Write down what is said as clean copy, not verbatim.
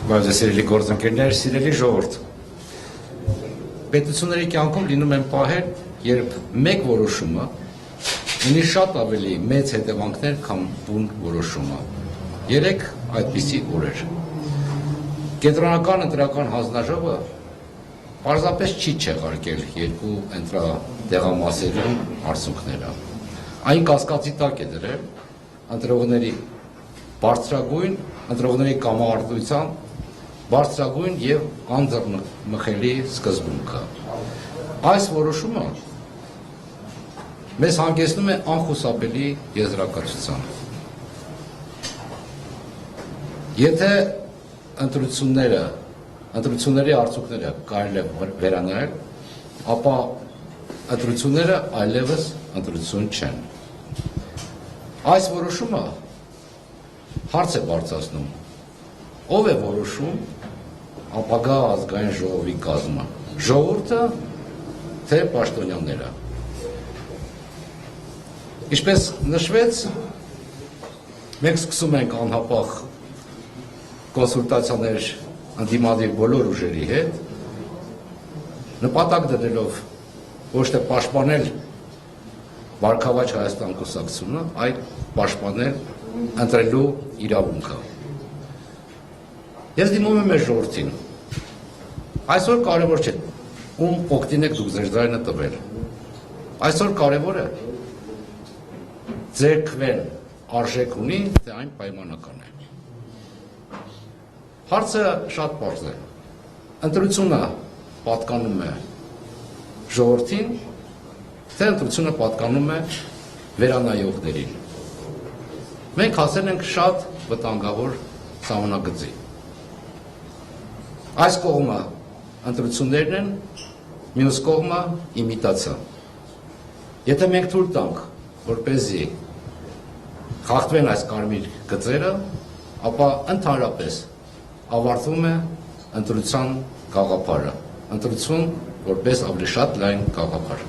Բայց սիրելի գործընկերներ, սիրելի ժողովուրդ, պետությունների կյանքում լինում են պահեր, երբ մեկ որոշումը ունի շատ ավելի մեծ հետևանքներ, քան բուն որոշումը։ Երեք այդպիսի օրեր։ Կենտրոնական ընտրական հանձնաժողովը պարզապես չի չեղարկել երկու ընտրատեղամասերում արդյունքները։ Այն կասկածի տակ է դրել ընտրողների բարձրագույն, ընտրողների կամակերպության բարձրագույն եւ անձեռնմխելի սկզբունքը։ Այս որոշումը մեզ հանգեցնում է անխուսափելի եզրակացության։ Եթե ընտրությունների արդյունքները կարելի է վերանայել, ապա ընտրությունները այլևս ընտրություն չեն։ Այս որոշումը հարց է բարձրացնում. ով է որոշում ապագա ազգային ժողովի կազմը, ժողովուրդը թե պաշտոնյաները։ Ինչպես նշվեց, մենք սկսում ենք անհապաղ կոնսուլտացիաներ ընդդիմադիր բոլոր ուժերի հետ, նպատակ դնելով ոչ թե պաշտպանել Բարգավաճ Հայաստան կուսակցությունը, այլ պաշտպանել ընտրելու իրավունքը։ Ես դիմում եմ մեր ժողովրդին, այսօր կարևոր չէ ում օգտին եք դուք ձեր ձայնը տվել, այսօր կարևոր է ձեր քվեն արժեք ունի, թե այն պայմանական է։ Հարցը շատ պարզ է, ընտրությունը պատկանում է ժողովրդին, թե ընտրությունը պատկանում է վերանայողներին։ Մենք հասել ենք շատ վտանգավոր սահմանագծի։ Այս կողմը ընտրություններն են, մյուս կողմը իմիտացիա։ Եթե մենք թույլ տանք, որպեսզի խախտվեն այս կարմիր գծերը, ապա ընդհանրապես ավարտվում է ընտրության գաղափարը, ընտրություն որպես ավելի շատ լայն գաղափար։